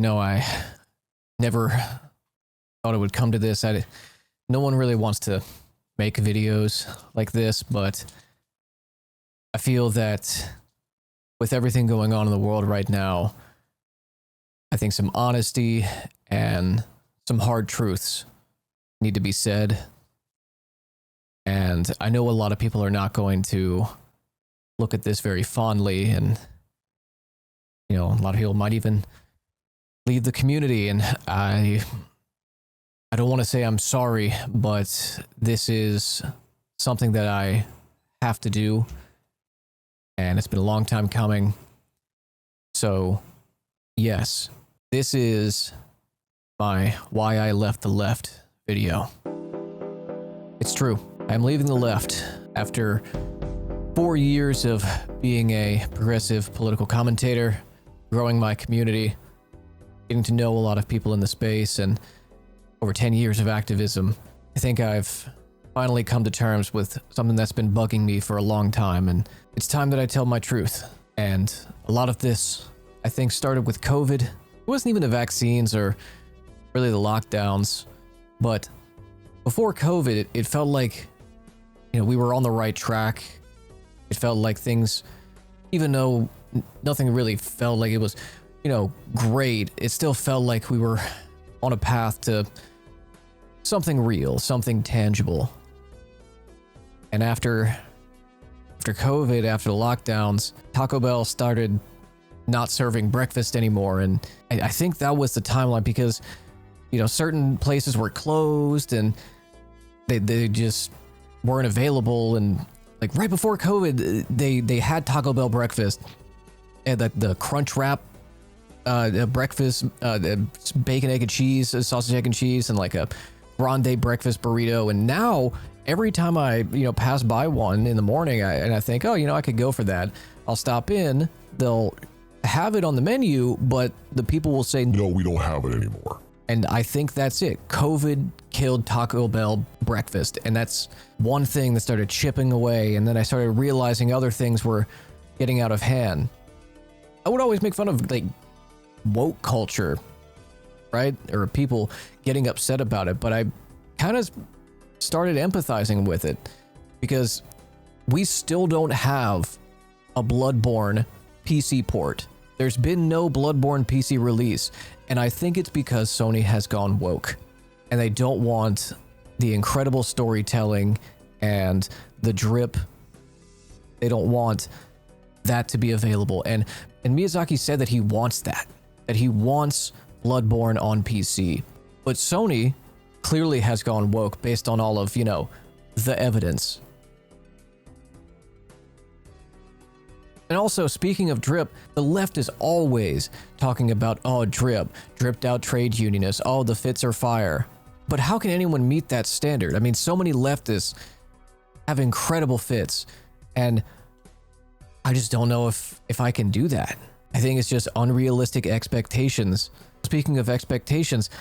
I never thought it would come to this. No one really wants to make videos like this, but I feel that with everything going on in the world right now, I think some honesty and some hard truths need to be said. And I know a lot of people are not going to look at this very fondly, and a lot of people might even leave the community, and I don't want to say I'm sorry, but this is something that I have to do, and it's been a long time coming. So, yes, this is my Why I Left the Left video. It's true. I'm leaving the left after 4 years of being a progressive political commentator, growing my community, getting to know a lot of people in the space, and over 10 years of activism. I think I've finally come to terms with something that's been bugging me for a long time, and it's time that I tell my truth. And a lot of this, I think, started with COVID. It wasn't even the vaccines or really the lockdowns, but before COVID, it felt like, we were on the right track. It felt like things, even though nothing really felt like it was, great, it still felt like we were on a path to something real, something tangible. And after COVID, after the lockdowns, Taco Bell started not serving breakfast anymore. And I think that was the timeline because, certain places were closed and they just weren't available. And like right before COVID, they had Taco Bell breakfast and the Crunch Wrap breakfast, bacon, egg, and cheese, sausage, egg, and cheese, and like a grande breakfast burrito. And now every time I, pass by one in the morning, I think, I could go for that. I'll stop in, they'll have it on the menu, but the people will say, no, we don't have it anymore. And I think that's it. COVID killed Taco Bell breakfast. And that's one thing that started chipping away. And then I started realizing other things were getting out of hand. I would always make fun of like woke culture, right? Or people getting upset about it. But I kind of started empathizing with it because we still don't have a Bloodborne PC port. There's been no Bloodborne PC release. And I think it's because Sony has gone woke and they don't want the incredible storytelling and the drip. They don't want that to be available. And Miyazaki said that he wants that he wants Bloodborne on PC. But Sony clearly has gone woke based on all of, the evidence. And also, speaking of drip, the left is always talking about, dripped out trade unionists, the fits are fire. But how can anyone meet that standard? I mean, so many leftists have incredible fits, and I just don't know if I can do that. I think it's just unrealistic expectations. Speaking of expectations,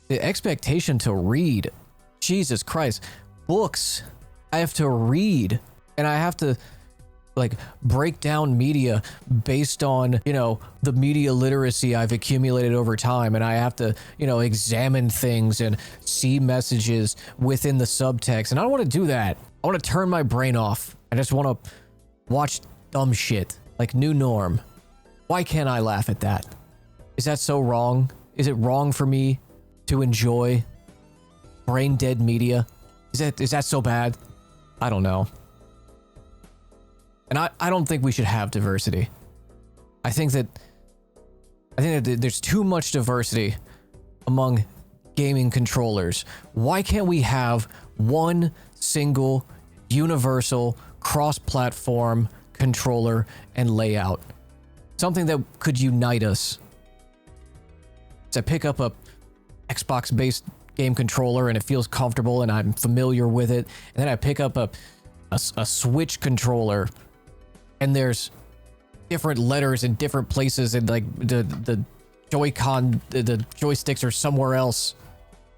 the expectation to read, Jesus Christ, books I have to read, and I have to break down media based on, the media literacy I've accumulated over time. And I have to, examine things and see messages within the subtext. And I don't want to do that. I want to turn my brain off. I just want to watch dumb shit like New Norm. Why can't I laugh at that? Is that so wrong? Is it wrong for me to enjoy brain dead media? Is that so bad? I don't know. And I don't think we should have diversity. I think that there's too much diversity among gaming controllers. Why can't we have one single, universal, cross-platform controller and layout? Something that could unite us. So I pick up a Xbox-based game controller and it feels comfortable and I'm familiar with it. And then I pick up a Switch controller and there's different letters in different places and like the Joy-Con, the joysticks are somewhere else.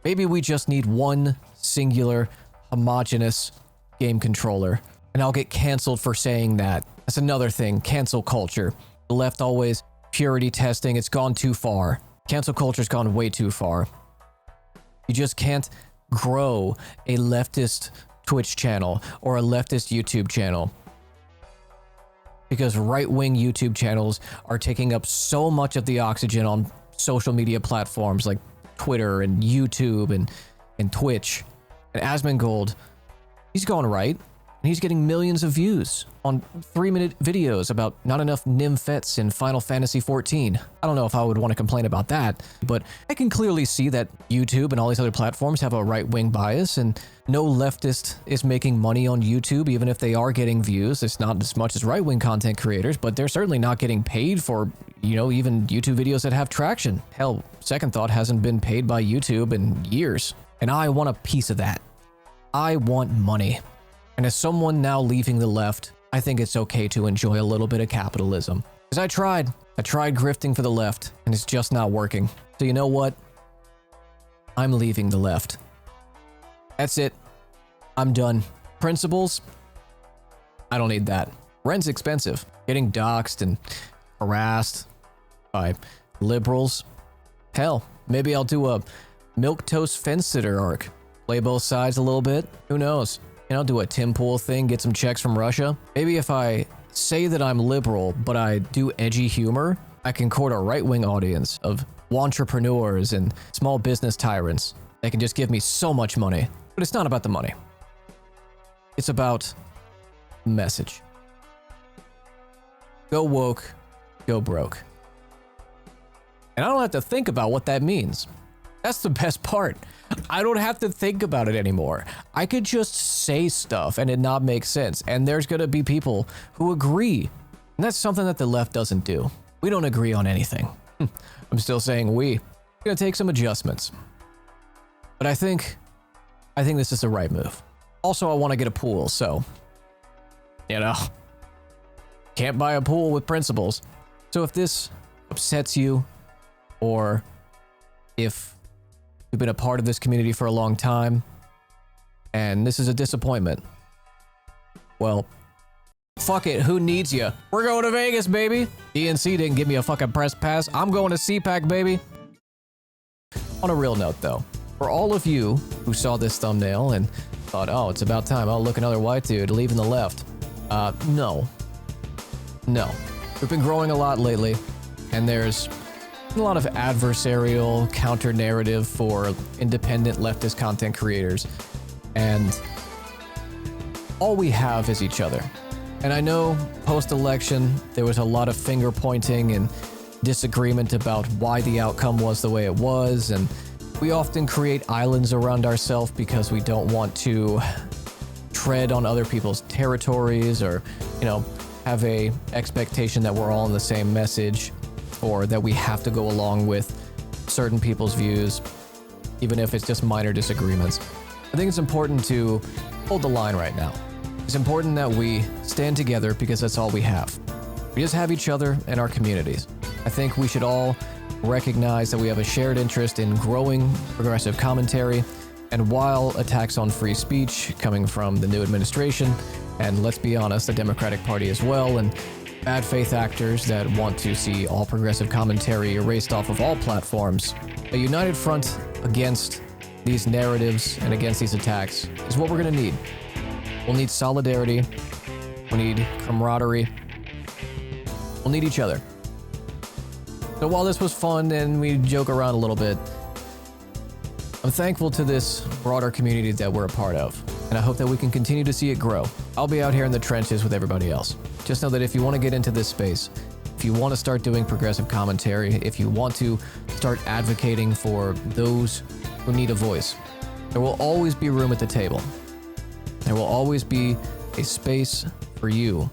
Maybe we just need one singular homogeneous game controller. And I'll get canceled for saying that. That's another thing, cancel culture. The left always purity testing, it's gone too far. Cancel culture's gone way too far. You just can't grow a leftist Twitch channel or a leftist YouTube channel because right-wing YouTube channels are taking up so much of the oxygen on social media platforms like Twitter and YouTube and Twitch. And Asmongold, he's gone right, and he's getting millions of views on 3-minute videos about not enough nymphets in Final Fantasy XIV. I don't know if I would want to complain about that, but I can clearly see that YouTube and all these other platforms have a right-wing bias, and no leftist is making money on YouTube, even if they are getting views. It's not as much as right-wing content creators, but they're certainly not getting paid for, you know, even YouTube videos that have traction. Hell, Second Thought hasn't been paid by YouTube in years, and I want a piece of that. I want money. And as someone now leaving the left, I think it's okay to enjoy a little bit of capitalism. Because I tried grifting for the left, and it's just not working. So you know what? I'm leaving the left. That's it. I'm done. Principles? I don't need that. Rent's expensive. Getting doxxed and harassed by liberals. Hell, maybe I'll do a milquetoast fence sitter arc. Play both sides a little bit. Who knows? You know, do a Tim Pool thing, get some checks from Russia. Maybe if I say that I'm liberal, but I do edgy humor, I can court a right-wing audience of entrepreneurs and small business tyrants. They can just give me so much money. But it's not about the money. It's about message. Go woke, go broke. And I don't have to think about what that means. That's the best part. I don't have to think about it anymore. I could just say stuff and it not make sense. And there's gonna be people who agree. And that's something that the left doesn't do. We don't agree on anything. I'm still saying we. It's gonna take some adjustments. But I think this is the right move. Also, I want to get a pool, so, you know, can't buy a pool with principles. So if this upsets you, or if you've been a part of this community for a long time, and this is a disappointment, well, fuck it, who needs you? We're going to Vegas, baby! DNC didn't give me a fucking press pass. I'm going to CPAC, baby! On a real note, though, for all of you who saw this thumbnail and thought, oh, it's about time, oh, look, another white dude leaving the left. No. We've been growing a lot lately, and there's a lot of adversarial counter-narrative for independent leftist content creators, and all we have is each other. And I know post-election there was a lot of finger-pointing and disagreement about why the outcome was the way it was, and we often create islands around ourselves because we don't want to tread on other people's territories, or, you know, have a expectation that we're all in the same message, or that we have to go along with certain people's views, even if it's just minor disagreements. I think it's important to hold the line right now. It's important that we stand together because that's all we have. We just have each other and our communities. I think we should all recognize that we have a shared interest in growing progressive commentary, and while attacks on free speech coming from the new administration, and let's be honest, the Democratic Party as well, and bad faith actors that want to see all progressive commentary erased off of all platforms, a united front against these narratives and against these attacks is what we're going to need. We'll need solidarity, we need camaraderie, we'll need each other. So while this was fun and we joke around a little bit, I'm thankful to this broader community that we're a part of, and I hope that we can continue to see it grow. I'll be out here in the trenches with everybody else. Just know that if you want to get into this space, if you want to start doing progressive commentary, if you want to start advocating for those who need a voice, there will always be room at the table. There will always be a space for you